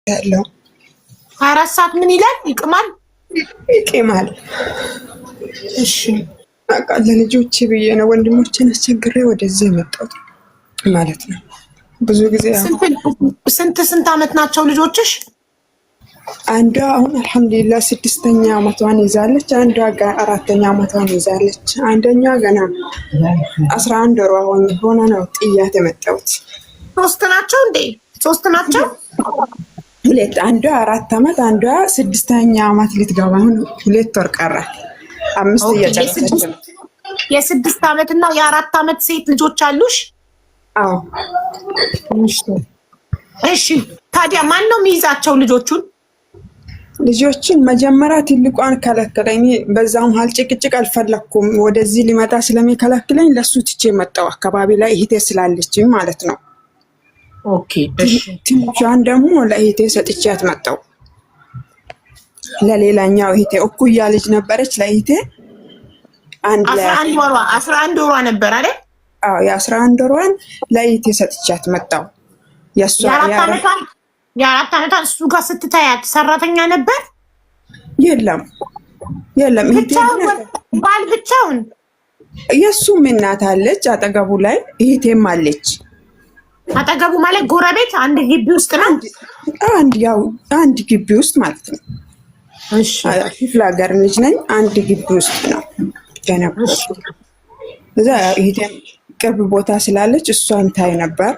ያለው 24 ሰዓት ምን ይላል? ይቅማል። እሺ በቃ ለልጆቼ ብዬ ነው ወንድሞቼን አስቸግሬ ወደዚህ የመጣሁት ማለት ነው። ብዙ ጊዜ ስንት አመት ናቸው ልጆችሽ? አንዷ አሁን አልሐምዱሊላህ 6ኛ አመቷን ይዛለች። አንዷ 4ኛ አመቷን ይዛለች። አንደኛ ገና 11 ወሯ ሆነ ነው ጥያት የመጣሁት። ሶስት ናቸው እንዴ? ሶስት ናቸው። ሁለት አንዷ 4 አመት አንዷ 6ኛ አመት ልትገባ አሁን 2 ወር ቀራት። 5 እየጨረሰች ነው። የ6 አመት እና የ4 አመት ሴት ልጆች አሉሽ? አዎ። እሺ ታዲያ ማን ነው የሚይዛቸው ልጆቹን? ልጆችን መጀመሪያ ትልቋን ከለከለኝ። በዛው መሀል ጭቅጭቅ አልፈለኩም። ወደዚህ ሊመጣ ስለሚከለክለኝ ለሱ ትቼ መጣው። አካባቢ ላይ እህቴ ስላለችኝ ማለት ነው። ኦኬ እሺ። ትንሿን ደግሞ ለእህቴ ሰጥቻት መጣው። ለሌላኛው እህቴ እኩያ ልጅ ነበረች። ለእህቴ 11 ወሯ ነበር አይደል? አዎ የ11 ወሯን ለእህቴ ሰጥቻት መጣው። የ4 አመቷን እሱ ጋር ስትታያት ሰራተኛ ነበር? የለም ባል ብቻውን። የሱም እናት አለች አጠገቡ ላይ እህቴም አለች። አጠገቡ ማለት ጎረቤት አንድ ግቢ ውስጥ ነው? አንድ ግቢ ውስጥ ማለት ነው። እሺ ክፍለ ሀገር ልጅ ነኝ። አንድ ግቢ ውስጥ ነው የነበረው። እዛ እህቴም ቅርብ ቦታ ስላለች እሷን ታይ ነበር።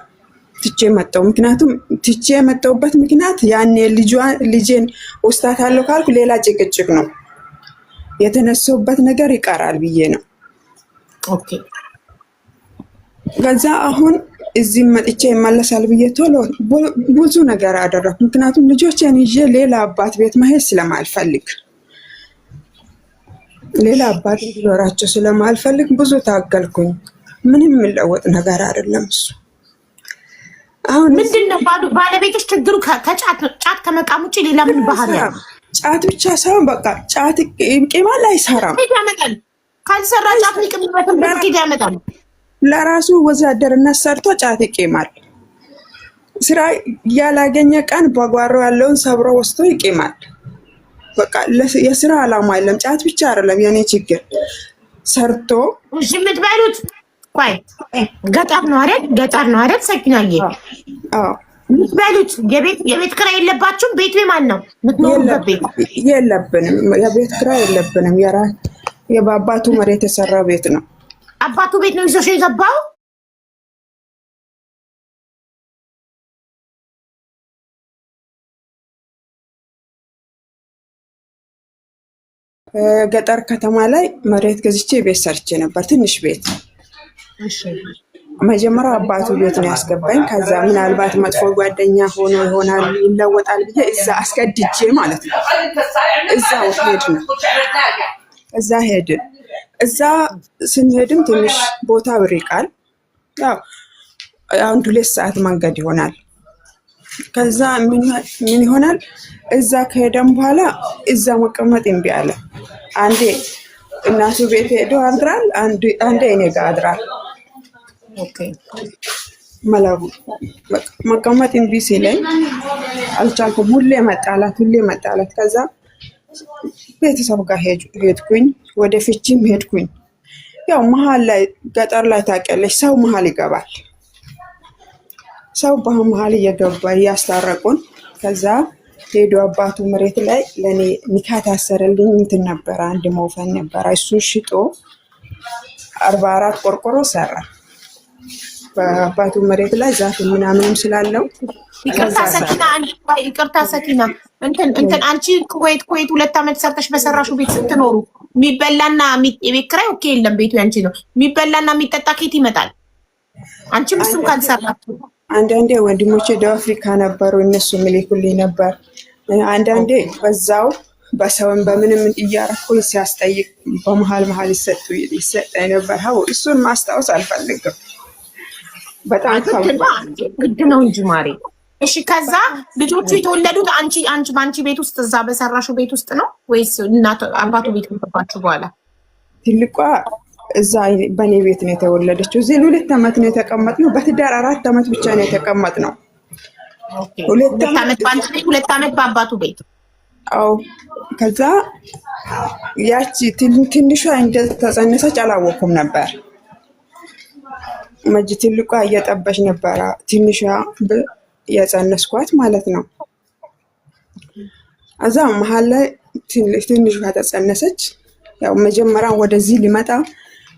ትቼ መጣሁ። ምክንያቱም ትቼ የመጣሁበት ምክንያት ያኔ ልጄን ወስዳታለሁ ካልኩ ሌላ ጭቅጭቅ ነው የተነሳሁበት ነገር ይቀራል ብዬ ነው። ኦኬ ከዛ አሁን እዚህ መጥቼ ይመለሳል ብዬ ቶሎ ብዙ ነገር አደረኩ። ምክንያቱም ልጆቼን ይዤ ሌላ አባት ቤት መሄድ ስለማልፈልግ እንዲኖራቸው ስለማልፈልግ ብዙ ታገልኩኝ። ምንም የሚለወጥ ነገር አይደለም እሱ። አሁን ምንድነው ባለቤትሽ ችግሩ? ጫት ከመቃም ውጪ ሌላ ምን ባህሪ ያለው? ጫት ብቻ ሳይሆን በቃ ጫት ይቅማል፣ አይሰራም። ካልሰራ ጫት ይቅምበትን በርኪድ ያመጣል። ለራሱ ወዛደርነት ሰርቶ ጫት ይቅማል። ስራ ያላገኘ ቀን በጓሮ ያለውን ሰብሮ ወስዶ ይቅማል። በቃ የስራ አላማ የለም። ጫት ብቻ አይደለም የኔ ችግር። ሰርቶ የምትበሉት ቆይ ገጠር ነው አይደል? ሰኪናዬ አዎ የምትበሉት የቤት ኪራይ የለባችሁም? ቤቱ የማን ነው? የምትኖሩበት ቤት? የለብንም። የቤት ኪራይ የለብንም። የአባቱ መሬት የተሰራ ቤት ነው። አባቱ ቤት ነው ይዞሽ የገባው? ገጠር ከተማ ላይ መሬት ገዝቼ ቤት ሰርቼ ነበር፣ ትንሽ ቤት። መጀመሪያ አባቱ ቤት ነው ያስገባኝ። ከዛ ምናልባት መጥፎ ጓደኛ ሆኖ ይሆናል ይለወጣል ብዬ እዛ አስገድጄ ማለት ነው እዛ ሄድን። እዛ ስንሄድም ትንሽ ቦታው ይርቃል። ያው 1-2 ሰዓት መንገድ ይሆናል። ከዛ ምን ይሆናል እዛ ከሄደም በኋላ እዛ መቀመጥ እምቢ አለ። አንዴ እናቱ ቤት ሄዶ አድራል፣ አንዴ እኔ ጋር አድራል። ኦኬ መላቡ መቀመጥ እምቢ ሲለኝ አልቻልኩም። ሁሌ መጣላት። ከዛ ቤተሰብ ጋር ሄድኩኝ፣ ወደ ፍቺም ሄድኩኝ። ያው መሀል ላይ ገጠር ላይ ታውቂያለሽ፣ ሰው መሀል ይገባል። ሰው በመሀል እየገባ እያስታረቁን። ከዛ ሄዶ አባቱ መሬት ላይ ለኔ ኒካ ታሰረልኝ እንትን ነበር፣ አንድ መውፈን ነበር። እሱ ሽጦ 44 ቆርቆሮ ሰራ በአባቱ መሬት ላይ ዛፍ ምናምንም ስላለው። ይቅርታ ሰኪና እንትን አንቺ ኩዌት 2 አመት ሰርተሽ በሰራሹ ቤት ስትኖሩ የሚበላና የቤት ኪራይ ኦኬ የለም፣ ቤቱ ያንቺ ነው። የሚበላና የሚጠጣ ኬት ይመጣል? አንቺም እሱም ካልሰራችሁ። አንዳንዴ ወንድሞቼ ደቡብ አፍሪካ ነበሩ፣ እነሱ የሚልኩልኝ ነበር። አንዳንዴ በዛው በሰውን በምንም እያረኩ ሲያስጠይቅ በመሀል ይሰጠኝ ነበር። እሱን ማስታወስ አልፈልግም። በጣም ግድ ነው እንጂ ማሬ። እሺ ከዛ ልጆቹ የተወለዱት አንቺ በአንቺ ቤት ውስጥ እዛ በሰራሹ ቤት ውስጥ ነው ወይስ አባቱ ቤት ገባችሁ በኋላ? ትልቋ እዛ በኔ ቤት ነው የተወለደችው። እዚህ 2 አመት ነው የተቀመጥነው። በትዳር 4 አመት ብቻ ነው የተቀመጥነው። ሁለት ዓመት በአንቺ ቤት፣ 2 ዓመት በአባቱ ቤት። አዎ ከዛ ያቺ ትንሿ እንደተጸነሰች አላወኩም ነበር። መጅ ትልቋ እየጠበች ነበረ ትንሿ የጸነስኳት ማለት ነው። እዛ መሀል ላይ ትንሿ ተጸነሰች። ያው መጀመሪያ ወደዚህ ሊመጣ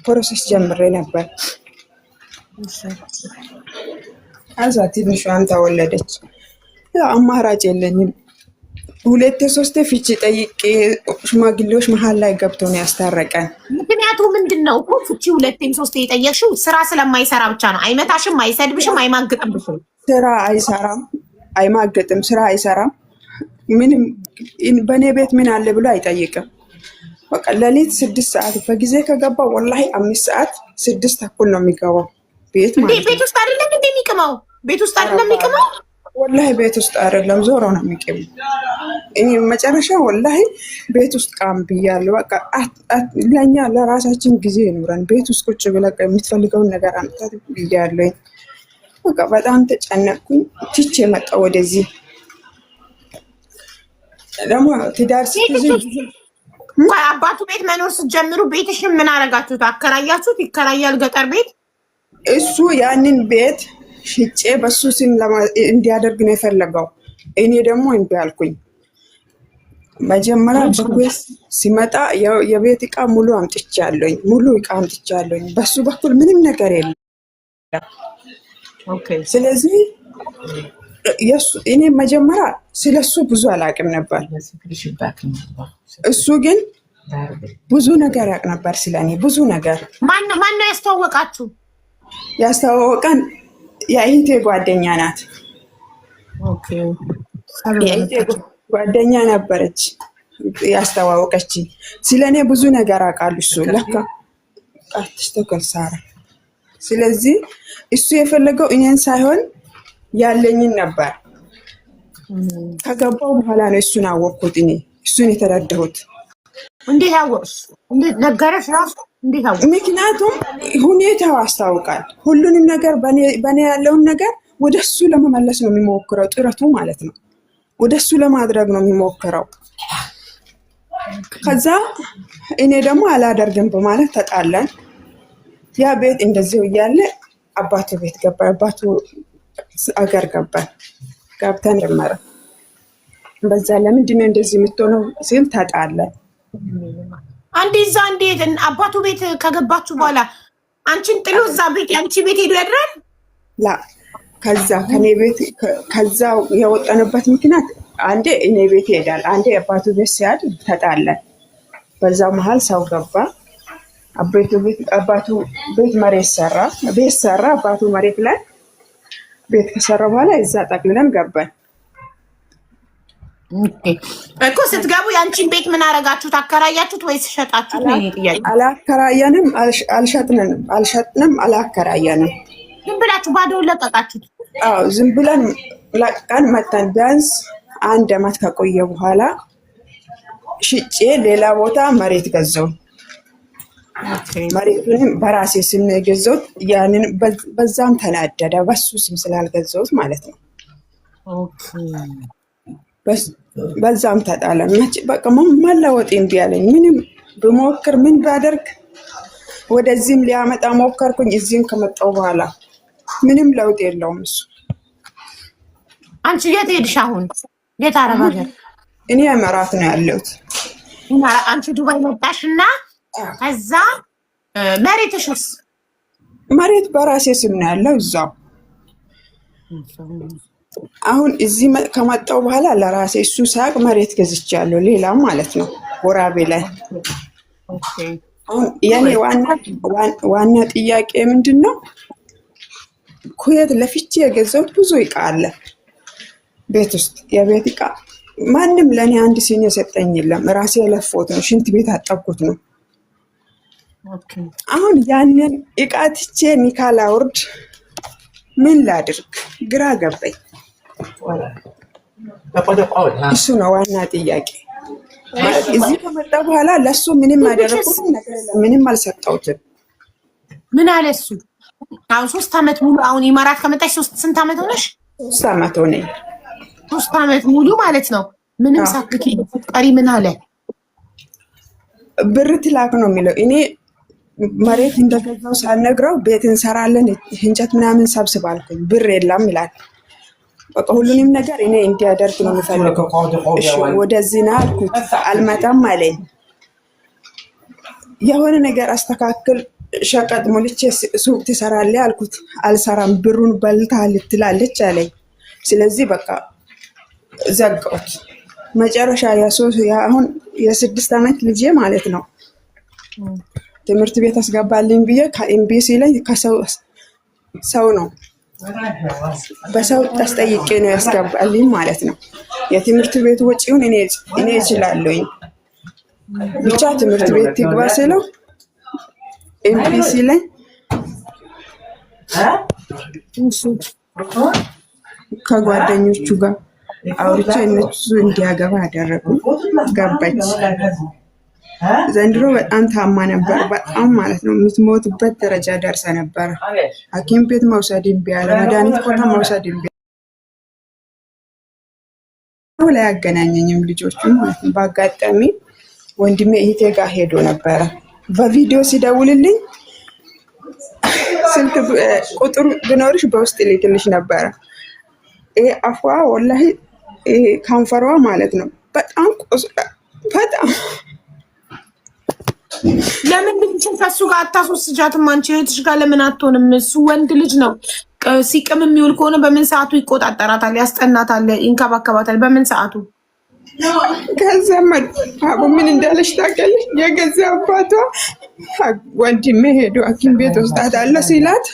ፕሮሰስ ጀምሬ ነበር። ከዛ ትንሿም ተወለደች። ያው አማራጭ የለኝም። 2-3 ፍቺ ጠይቄ ሽማግሌዎች መሀል ላይ ገብቶ ነው ያስታረቀን። ምክንያቱ ምንድነው? ፍቺ 2-3 የጠየቅሽው ስራ ስለማይሰራ ብቻ ነው። አይመታሽም፣ አይሰድብሽም፣ አይማግጥብሽም። ስራ አይሰራም፣ አይማግጥም፣ ስራ አይሰራም። ምንም በእኔ ቤት ምን አለ ብሎ አይጠይቅም። በቃ ሌሊት 6 ሰዓት በጊዜ ከገባ ወላሂ 5 ሰዓት 6 ተኩል ነው የሚገባው ቤት ማለት ነው። ቤት ውስጥ አይደለም እንዴ የሚቅመው? ቤት ውስጥ አይደለም የሚቅመው? ወላሂ ቤት ውስጥ አይደለም፣ ዞሮ ነው የሚቅመው። እኔ መጨረሻ ወላሂ ቤት ውስጥ ቃም ብያለሁ። በቃ ለኛ ለራሳችን ጊዜ ይኑረን፣ ቤት ውስጥ ቁጭ ብለህ የምትፈልገውን ነገር አምጣት ብያለሁ። በቃ በጣም ተጨነቅኩኝ። ትቼ መጣሁ ወደዚህ። ደግሞ ትዳር አባቱ ቤት መኖር ስትጀምሩ ቤትሽን ምን አረጋችሁት? አከራያችሁት? ይከራያል ገጠር ቤት። እሱ ያንን ቤት ሽጬ በሱ ስም እንዲያደርግ ነው የፈለገው። እኔ ደግሞ እምቢ አልኩኝ። መጀመሪያ በኩስ ሲመጣ የቤት እቃ ሙሉ አምጥቻለሁኝ፣ ሙሉ እቃ አምጥቻለሁኝ። በሱ በኩል ምንም ነገር የለም። ስለዚህ እኔ መጀመሪያ ስለሱ ብዙ አላውቅም ነበር። እሱ ግን ብዙ ነገር ያውቅ ነበር ስለኔ፣ ብዙ ነገር። ማነው ያስተዋወቃችሁ? ያስተዋወቀን የእህቴ ጓደኛ ናት። የእህቴ ጓደኛ ነበረች ያስተዋወቀች። ስለኔ ብዙ ነገር አውቃለሁ። እሱ ለካ ተከልሳራ። ስለዚህ እሱ የፈለገው እኔን ሳይሆን ያለኝን ነበር። ከገባው በኋላ ነው እሱን አወቅኩት። እኔ እሱን የተረዳሁት። እንዴት አወቅሽ? እንዴት ነገረሽ? ራሱ እንዴት አወቅሽ? ምክንያቱም ሁኔታው አስታውቃል። ሁሉንም ነገር በኔ ያለውን ነገር ወደሱ ለመመለስ ነው የሚሞክረው፣ ጥረቱ ማለት ነው። ወደሱ ለማድረግ ነው የሚሞክረው። ከዛ እኔ ደግሞ አላደርግም በማለት ተጣላን። ያ ቤት እንደዚሁ እያለ አባቱ ቤት ገባ። አባቱ አገር ገባን። ገብተን ጀመረ። በዛ ለምንድን ነው እንደዚህ የምትሆነው ሲል ተጣላን። አንዴ አባቱ ቤት ከገባችሁ በኋላ አንቺን ጥሎ እዛ ቤት አንቺ ቤት ሄዶ ያድራል? ላ ከዛ ከኔ ቤት ከዛ የወጣንበት ምክንያት አንዴ እኔ ቤት ይሄዳል፣ አንዴ አባቱ ቤት ሲያድ ተጣላን። በዛ መሀል ሰው ገባ። አባቱ ቤት መሬት ሰራ። አባቱ መሬት ላይ ቤት ከሰራ በኋላ እዛ ጠቅልለን ገባን። እኮ ስትገቡ የአንቺን ቤት ምን አረጋችሁት? አከራያችሁት ወይስ ሸጣችሁት? ነው ጥያቄ። አላከራየንም፣ አልሸጥንም፣ አላከራየንም። ዝም ብላችሁ ባዶውን ለቀቃችሁት? አዎ ዝም ብለን ለቀን መተን ቢያንስ 1 ዓመት ከቆየ በኋላ ሽጬ ሌላ ቦታ መሬት ገዛው። መሬቱንም በራሴ ስም ነው የገዛሁት። ያንን በዛም ተናደደ፣ በሱ ስም ስላልገዛሁት ማለት ነው። በዛም ተጣለን። በቃ መለወጥ እምቢ አለኝ። ምንም ብሞክር ምን ባደርግ ወደዚህም ሊያመጣ ሞከርኩኝ። እዚህም ከመጣሁ በኋላ ምንም ለውጥ የለውም እሱ። አንቺ የት ሄድሽ አሁን? የት አረብ ሀገር? እኔ እመራት ነው ያለሁት። አንቺ ዱባይ መጣሽና ከዛ መሬትሽስ? መሬት በራሴ ስም ነው ያለው እዛው። አሁን እዚህ ከመጣሁ በኋላ ለራሴ እሱ ሳቅ መሬት ገዝቻለሁ፣ ሌላም ማለት ነው ወራቤ ላይ። አሁን የኔ ዋና ጥያቄ ምንድን ነው? ኩዌት ለፍቼ የገዛሁት ብዙ እቃ አለ ቤት ውስጥ። የቤት እቃ ማንም ለእኔ አንድ ሲኒ የሰጠኝ የለም። ራሴ የለፎት ነው፣ ሽንት ቤት አጠብኩት ነው። አሁን ያንን እቃ ትቼ ኒካ ላውርድ ምን ላድርግ? ግራ ገባኝ። እሱ ነው ዋና ጥያቄ። እዚህ ከመጣ በኋላ ለሱ ምንም አደረኩት ነገር የለም፣ ምንም አልሰጠሁትም። ምን አለ እሱ? አሁን 3 ዓመት ሙሉ አሁን ኢማራት ከመጣሽ ስንት ዓመት ሆነሽ? 3 ዓመት ሆነኝ። 3 ዓመት ሙሉ ማለት ነው ምንም ሳትልኪ ቀሪ ምን አለ? ብር ትላክ ነው የሚለው። እኔ መሬት እንደገዛው ሳልነግረው ቤት እንሰራለን እንጨት ምናምን ሰብስብ አልኩኝ። ብር የለም ይላል። በቃ ሁሉንም ነገር እኔ እንዲያደርግ ነው የምፈልገው። እሺ ወደዚህ ና አልኩት። አልመጣም አለኝ። የሆነ ነገር አስተካክል፣ ሸቀጥ ሞልቼ ሱቅ ትሰራለህ አልኩት። አልሰራም፣ ብሩን በልተሃል ትላለች አለኝ። ስለዚህ በቃ ዘጋሁት። መጨረሻ አሁን የ6 ዓመት ልጄ ማለት ነው ትምህርት ቤት አስገባልኝ ብዬ ከኤምቢሲ ላይ ሰው ነው በሰው አስጠይቄ ነው ያስገባልኝ ማለት ነው። የትምህርት ቤት ወጪውን እኔ እችላለሁኝ። ብቻ ትምህርት ቤት ትግባ ስለው ኤምቢሲ ላይ ከጓደኞቹ ጋር አውርቼ እነሱ እንዲያገባ አደረጉ። ገባች። ዘንድሮ በጣም ታማ ነበር። በጣም ማለት ነው የምትሞትበት ደረጃ ደርሳ ነበረ። ሐኪም ቤት መውሰድ እምቢ አለ። መድኃኒት ቦታ መውሰድ እምቢ አለ። ላይ አገናኘኝም ልጆቹ ማለት ነው። በአጋጣሚ ወንድሜ እህቴ ጋር ሄዶ ነበረ። በቪዲዮ ሲደውልልኝ ስልክ ቁጥሩ ብኖርሽ በውስጥ ልክልሽ ነበረ። ይሄ አፏ ወላሂ ከንፈሯ ማለት ነው በጣም በጣም ለምን ልጅን ከሱ ጋር አታስወስጃትም? አንቺ እህትሽ ጋር ለምን አትሆንም? እሱ ወንድ ልጅ ነው። ሲቅም የሚውል ከሆነ በምን ሰዓቱ ይቆጣጠራታል፣ ያስጠናታል፣ ይንከባከባታል? በምን ሰዓቱ? ከዛ አቡ ምን እንዳለች ታውቂያለሽ? የገዛ አባቷ ወንድሜ ሄዶ ሐኪም ቤት ወስዳታለሁ ሲላት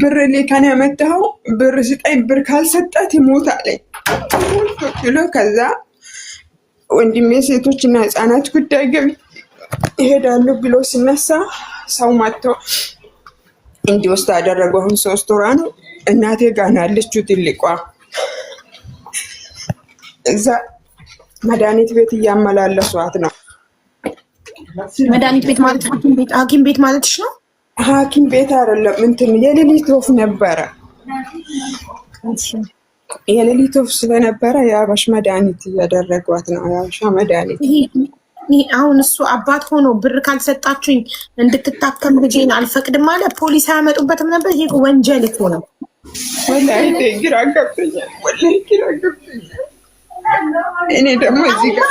ብር ሊከን ያመጣው ብር ስጠኝ፣ ብር ካልሰጣት ይሞት አለኝ ብሎ ከዛ ወንድሜ ሴቶችና ህፃናት ጉዳይ ገቢ ይሄዳሉ ብሎ ሲነሳ ሰው መጥቶ እንዲወስድ አደረገው። አሁን 3 ወራ ነው። እናቴ ጋር ነው ያለችው ትልቋ። እዛ መድኃኒት ቤት እያመላለሷት ነው። መድኃኒት ቤት ማለት ሐኪም ቤት ማለትሽ ነው? ሐኪም ቤት አይደለም፣ እንትን የሌሊት ወፍ ነበረ። የሌሊት ወፍ ስለነበረ የአበሽ መድኃኒት እያደረጓት ነው። የአበሻ መድኃኒት አሁን እሱ አባት ሆኖ ብር ካልሰጣችሁኝ እንድትታከም ልጄን አልፈቅድም አለ። ፖሊስ አያመጡበትም ነበር? ይሄ ወንጀል እኮ ነው። ወላሂ ግራ ገብቶኛል። ወላሂ ግራ ገብቶኛል። እኔ ደግሞ እዚህ ጋር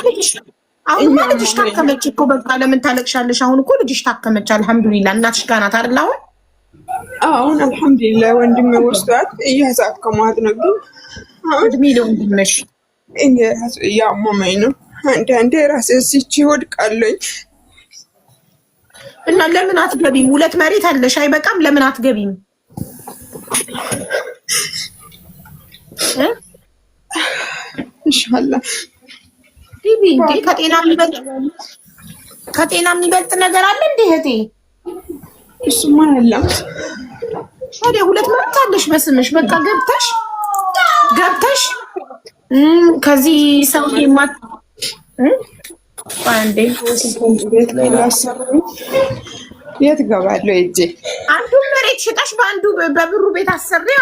አሁን ልጅሽ ታከመች እኮ በቃ ለምን ታለቅሻለሽ? አሁን እኮ ልጅሽ ታከመች። አልሐምዱሊላህ። እናትሽ ጋር ናት አይደል? አሁን አልሐምዱሊላህ ወንድሜ ወስዷት እያሳከሟት ነው። ግን እድሜ ለወንድምሽ። እኔ ራሱ እያመመኝ ነው። አንዳንዴ ራሴ ሲቺ ወድቃለኝ። እና ለምን አትገቢም? 2 መሬት አለሽ አይበቃም? ለምን አትገቢም? ኢንሻአላህ ቢቢ እንዴ ከጤና የሚበልጥ ነገር አለ እንዴ እህቴ? እሱማ አይደለም። ታዲያ 2 መሬት አለሽ በስምሽ። በቃ ገብተሽ ከዚህ ሰው አንዴ ቤት ላይ ያሰሩኝ የት ገባለሁ እጄ? አንዱ መሬት ሽጣሽ በአንዱ በብሩ ቤት አሰሪያ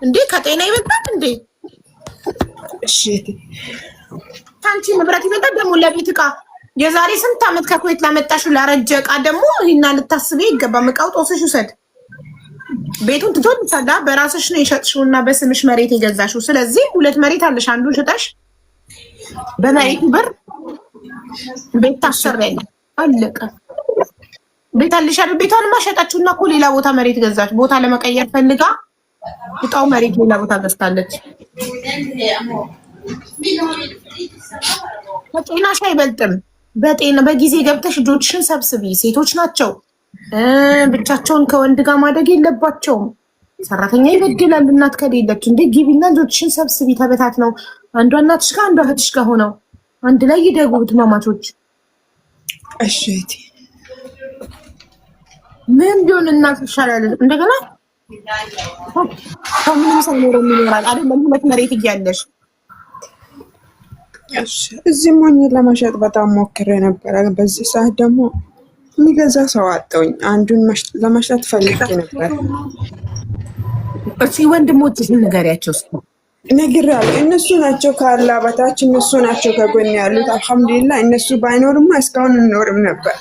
እንዴ? ከጤና ይበልጣል እንዴ? እሺ ታንቺ ንብረት ይበልጣል። ደግሞ ለቤት ዕቃ የዛሬ ስንት ዓመት ከኩዌት ላመጣሽው ላረጀ ዕቃ ደግሞ ይሄና ልታስቢ ይገባ። ዕቃው ጦስሽ ውሰድ። ቤቱን ትቶት ሰዳ በራስሽ ነው የሸጥሽውና በስምሽ መሬት የገዛሽው። ስለዚህ 2 መሬት አለሽ። አንዱ ሽጠሽ በመሬቱ ብር ቤት ታሰሪያለሽ። አለቀ። ቤት አለሽ አይደል? ቤቷንማ ሸጣችሁና እኮ ሌላ ቦታ መሬት ገዛች። ቦታ ለመቀየር ፈልጋ እጣው መሬት ሌላ ቦታ ገዝታለች። ከጤናሽ አይበልጥም። በጊዜ ገብተሽ ልጆችሽን ሰብስቢ። ሴቶች ናቸው፣ ብቻቸውን ከወንድ ጋር ማደግ የለባቸውም። ሰራተኛ ይበድላል እናት ከሌለች። እንዴ ግቢና ልጆችሽን ሰብስቢ። ተበታት ነው አንዷ እናትሽ ጋር አንዷ እህትሽ ጋር ሆነው አንድ ላይ ይደጉ እህትማማቾች። እሺ ምን ቢሆን እናት ይሻላል። እንደገና ከምንም ሳይኖር ይኖራል አይደለም? 2 መሬት እያለሽ እዚህ ሞኝ ለመሸጥ በጣም ሞክሬ ነበረ። በዚህ ሰዓት ደግሞ የሚገዛ ሰው አጣሁኝ። አንዱን ለመሸጥ ፈልጌ ነበር። እሺ ወንድሞችሽን ንገሪያቸው እስኪ ነግራለሁ። እነሱ ናቸው ካላ በታች እነሱ ናቸው ከጎን ያሉት። አልሐምዱሊላህ እነሱ ባይኖርማ እስካሁን እንኖርም ነበር።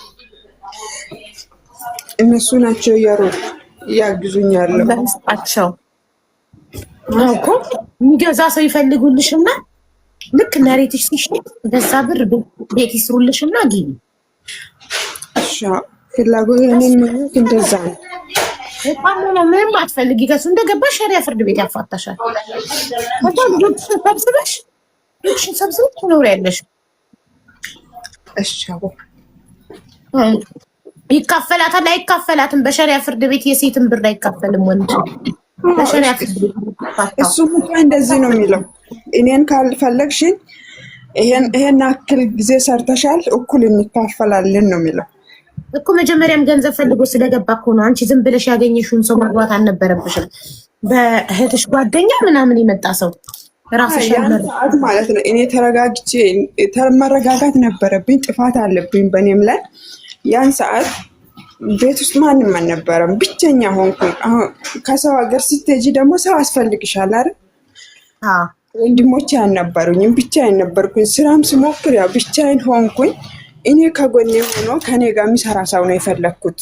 እነሱ ናቸው ያግዙኛል። በስጣቸው እኮ የሚገዛ ሰው ይፈልጉልሽና ልክ መሬትሽ ሲሸጥ በዛ ብር ቤት ይስሩልሽና ግቢ። እሺ ፍላጎት እኔም እንደዛ ነው። ምንም አትፈልጊ። ከሱ እንደገባሽ ሸሪያ ፍርድ ቤት ያፋታሻል። ሰብስበሽ ትኖሪያለሽ። እሺ ይካፈላታል አይካፈላትም? በሸሪያ ፍርድ ቤት የሴትን ብር አይካፈልም ወንድ። በሸሪያ ፍርድ ቤት እሱ እንደዚህ ነው የሚለው። እኔን ካልፈለግሽን ይሄን አክል ጊዜ ሰርተሻል እኩል እንካፈላለን ነው የሚለው እኮ። መጀመሪያም ገንዘብ ፈልጎ ስለገባ እኮ ነው። አንቺ ዝም ብለሽ ያገኘሽውን ሰው ማግባት አልነበረብሽም። በእህትሽ ጓደኛ ምናምን የመጣ ሰው ራስሽ ሰዓት ማለት ነው። እኔ ተረጋግቼ መረጋጋት ነበረብኝ። ጥፋት አለብኝ በእኔም ላይ። ያን ሰዓት ቤት ውስጥ ማንም አልነበረም። ብቸኛ ሆንኩኝ። ከሰው ሀገር ስትሄጂ ደግሞ ሰው አስፈልግሻል አይደል? ወንድሞቼ አልነበሩኝም። ብቻዬን ነበርኩኝ። ስራም ስሞክር ያው ብቻዬን ሆንኩኝ። እኔ ከጎኔ ሆኖ ከኔ ጋር የሚሰራ ሰው ነው የፈለግኩት።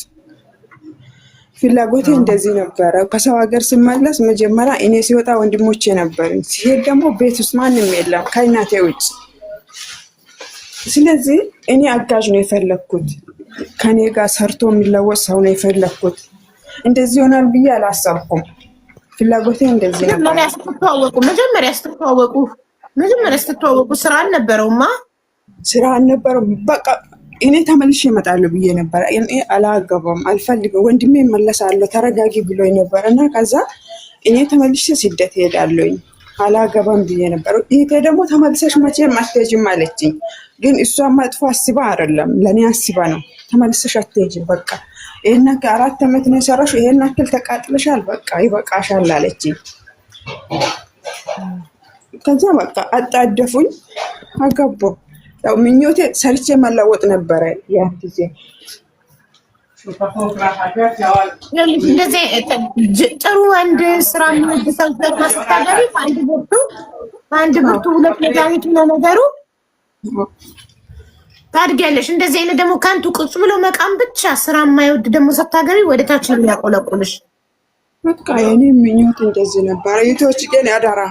ፍላጎቴ እንደዚህ ነበረ። ከሰው ሀገር ስመለስ መጀመሪያ እኔ ሲወጣ ወንድሞቼ ነበሩኝ። ሲሄድ ደግሞ ቤት ውስጥ ማንም የለም ከእናቴ ውጭ። ስለዚህ እኔ አጋዥ ነው የፈለግኩት። ከኔ ጋር ሰርቶ የሚለወጥ ሰው ነው የፈለግኩት። እንደዚህ ይሆናል ብዬ አላሰብኩም። ፍላጎቴ እንደዚህ ነበር። መጀመሪያ ስትተዋወቁ ስራ አልነበረውማ። ስራ አልነበረው። በቃ እኔ ተመልሼ እመጣለሁ ብዬ ነበር። እኔ አላገባም አልፈልግም፣ ወንድሜ እመለሳለሁ ተረጋጊ ብሎኝ ነበር። እና ከዛ እኔ ተመልሼ ስደት ሄዳለሁኝ አላገባም ብዬ ነበር። ይሄ ደግሞ ተመልሰሽ መቼም አትሄጂም አለችኝ። ግን እሷ መጥፎ አስባ አይደለም ለእኔ አስባ ነው። ተመልሰሽ አትሄጂም፣ በቃ ይሄን 4 ዓመት ነው የሰራሽው፣ ይሄን አክል ተቃጥለሻል፣ በቃ ይበቃሻል አለችኝ። ከዛ በቃ አጣደፉኝ፣ አገባሁ። ያው ምኞቴ ሰርቼ መለወጥ ነበረ ያን ጊዜ። እንደዚህ ጥሩ አንድ ስራ የሚወድ ሰው ማስታገሪ አንድ ብርቱ 2 መድኃኒት ነው ነገሩ። ታድጊያለሽ። እንደዚህ አይነት ደግሞ ከንቱ ቁጭ ብሎ መቃም ብቻ ስራ የማይወድ ደግሞ ስታገቢ ወደ ታች ነው የሚያቆለቁልሽ። በቃ የኔ ምኞት እንደዚህ ነበረ። ይቶች ግን ያዳራ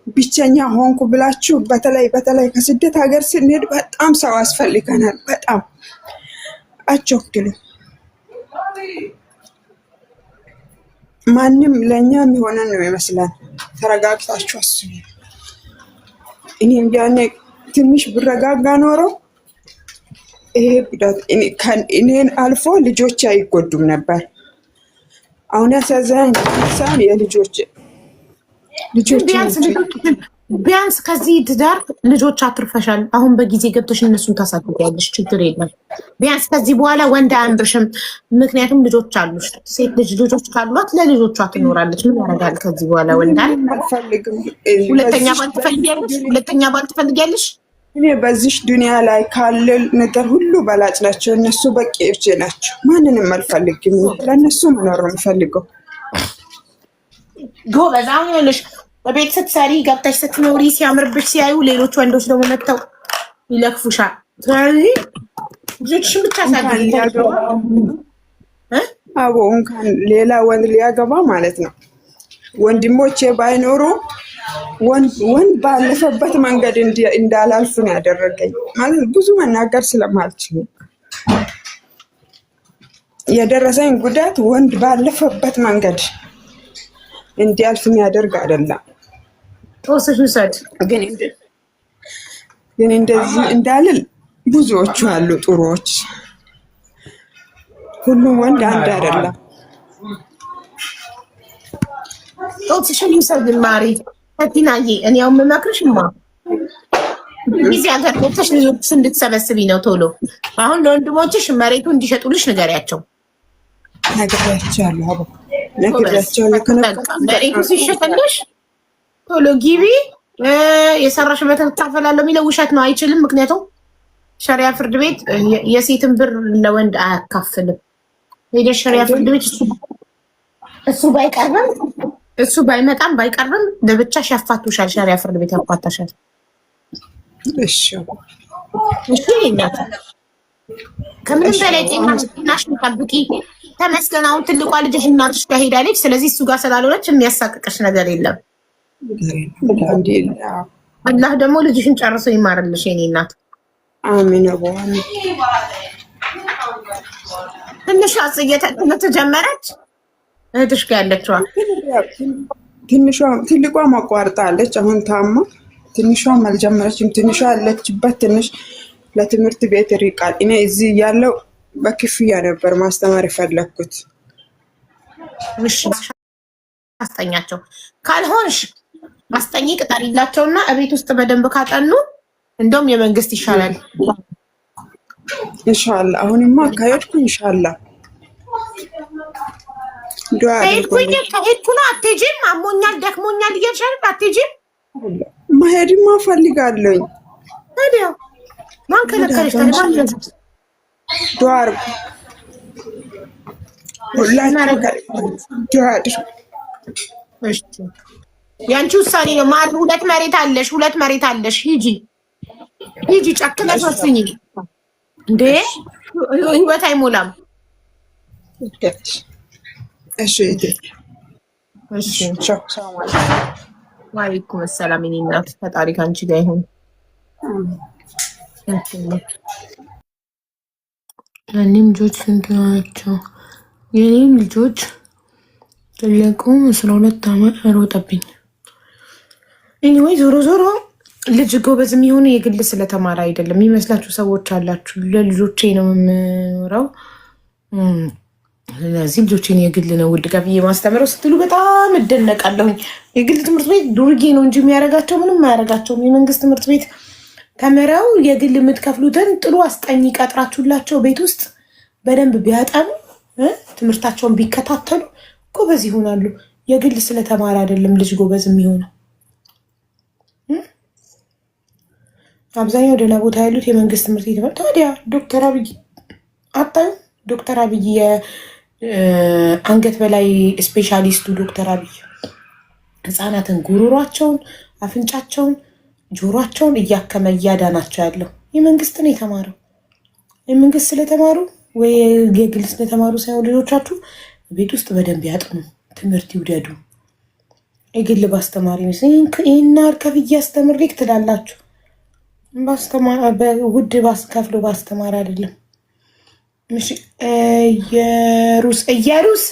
ብቸኛ ሆንኩ ብላችሁ በተለይ ከስደት ሀገር ስንሄድ በጣም ሰው አስፈልገናል። በጣም አቸኩሉ። ማንም ለኛ የሚሆነን ነው ይመስላል። ተረጋግታችሁ አስቡ። እኔም ያኔ ትንሽ ብረጋጋ ኖሮ ይሄ ጉዳት እኔን አልፎ ልጆች አይጎዱም ነበር። አሁን ያሳዘነኝ ሳን የልጆች ቢያንስ ከዚህ ትዳር ልጆች አትርፈሻል። አሁን በጊዜ ገብተሽ እነሱን ታሳድጊያለሽ፣ ችግር የለም። ቢያንስ ከዚህ በኋላ ወንድ አያምርሽም። ምክንያቱም ልጆች አሉሽ። ሴት ልጆች ካሏት ለልጆቿ ትኖራለች። ምን ያደርጋል ከዚህ በኋላ ወንድ አልፈልግም። ሁለተኛ ባል ትፈልጊያለሽ? እኔ በዚህ ዱንያ ላይ ካለ ነገር ሁሉ በላጭ ናቸው። እነሱ በቂዎቼ ናቸው። ማንንም አልፈልግም። ለእነሱ መኖር ነው የምፈልገው። ጎበዝ። አሁን ይኸውልሽ በቤት ስትሰሪ ገብተሽ ስትኖሪ ሲያምርብሽ ሲያዩ ሌሎች ወንዶች ደግሞ መጥተው ይለክፉሻል። ስለዚህ ልጆችሽን ብቻ አቦ እንኳን ሌላ ወንድ ሊያገባ ማለት ነው። ወንድሞቼ ባይኖሩ ወንድ ባለፈበት መንገድ እንዳላልፍ ነው ያደረገኝ። ማለት ብዙ መናገር ስለማልችል የደረሰኝ ጉዳት ወንድ ባለፈበት መንገድ እንዲያልፍ የሚያደርግ አይደለም። ግን እንደዚህ እንዳልል ብዙዎቹ አሉ ጥሩዎች። ሁሉም ወንድ አንድ አይደለም። ጦስሽን ይሰድ ማሪ ፈቲናዬ፣ እኔ ያው የምመክርሽማ ጊዜ ሀገር ገብተሽ ልጆች እንድትሰበስቢ ነው ቶሎ። አሁን ለወንድሞችሽ መሬቱ እንዲሸጡልሽ ንገሪያቸው። ነግሬያቸዋለሁ። መሬቱ ሲሸጥልሽ ቶሎ ግቢ። የሰራሽበትን ታፈላለው የሚለው ውሸት ነው፣ አይችልም። ምክንያቱም ሸሪያ ፍርድ ቤት የሴትን ብር ለወንድ አያካፍልም። ሄደሽ ሸሪያ ፍርድ ቤት እሱ ባይቀርብም እሱ ባይመጣም ባይቀርብም ለብቻሽ ያፋቱሻል። ሸሪያ ፍርድ ቤት ያፋታሻል። እሺ እሺ እናት ከምንም በላይ ጤናሽ ጠብቂ። ተመስገን። አሁን ትልቋ ልጅሽ እናትሽ ጋር ሄዳለች። ስለዚህ እሱ ጋር ስላልሆነች የሚያሳቅቅሽ ነገር የለም። አላህ ደግሞ ልጅሽን ጨርሶ ይማርልሽ የኔ እናት። አሚን። ትንሽ ትምህርት ጀመረች እህትሽ ጋር ያለችዋ ትልቋ ማቋርጣለች። አሁን ታማ ትንሿም አልጀመረችም። ትንሿ ያለችበት ትንሽ ለትምህርት ቤት ርቃል። እኔ እዚህ ያለው በክፍያ ነበር ማስተማር የፈለግኩት። እሺ አስተኛቸው። ካልሆንሽ አስጠኝ ቅጠሪላቸውና እቤት ውስጥ በደንብ ካጠኑ እንደውም የመንግስት ይሻላል። ኢንሻአላ አሁንማ ከሄድኩ ኢንሻአላ ከሄድኩ ነው። አትሄጂም? አሞኛል ደክሞኛል እያልሻል አትሄጂም? መሄድማ እፈልጋለሁኝ። ታዲያ ማን ከለከለሽ? ታዲያ ዱዓ አድርጉ እሺ ያንቺ ውሳኔ ነው። ማር ሁለት መሬት አለሽ። ሂጂ ጨክነሽ ወስኚ። እንዴ ህይወት አይሞላም። እሺ ዋሌኩም ሰላም የኔ እናት። ፈጣሪ ከአንቺ ጋር ይሁን። የኔም ልጆች ስንት ናቸው? የኔም ልጆች ትልቁ 12 ዓመት ሮጠብኝ። ኤኒዌይ ዞሮ ልጅ ጎበዝ የሚሆነ የግል ስለተማረ አይደለም። የሚመስላችሁ ሰዎች አላችሁ። ለልጆቼ ነው የምኖረው፣ ስለዚህ ልጆቼን የግል ነው ውድ ጋብዬ ማስተምረው ስትሉ በጣም እደነቃለሁኝ። የግል ትምህርት ቤት ዱርጌ ነው እንጂ የሚያደርጋቸው ምንም አያደርጋቸውም። የመንግስት ትምህርት ቤት ተምረው የግል የምትከፍሉትን ጥሩ አስጠኝ ቀጥራችሁላቸው ቤት ውስጥ በደንብ ቢያጠኑ ትምህርታቸውን ቢከታተሉ ጎበዝ ይሆናሉ። የግል ስለተማረ አይደለም ልጅ ጎበዝ የሚሆነው። አብዛኛው ደህና ቦታ ያሉት የመንግስት ትምህርት ቤት ነው። ታዲያ ዶክተር አብይ አታዩ? ዶክተር አብይ የአንገት በላይ ስፔሻሊስቱ ዶክተር አብይ ህፃናትን ጉሮሯቸውን፣ አፍንጫቸውን፣ ጆሯቸውን እያከመ እያዳናቸው ያለው የመንግስት ነው የተማረው። የመንግስት ስለተማሩ ወይ የግል ስለተማሩ ሳይሆን ልጆቻችሁ ቤት ውስጥ በደንብ ያጥኑ፣ ትምህርት ይውደዱ። የግል ባስተማሪ ይህና ከፍዬ አስተምሬክ ትላላችሁ። ውድ ከፍሎ ባስተማር አይደለም። እየሩስ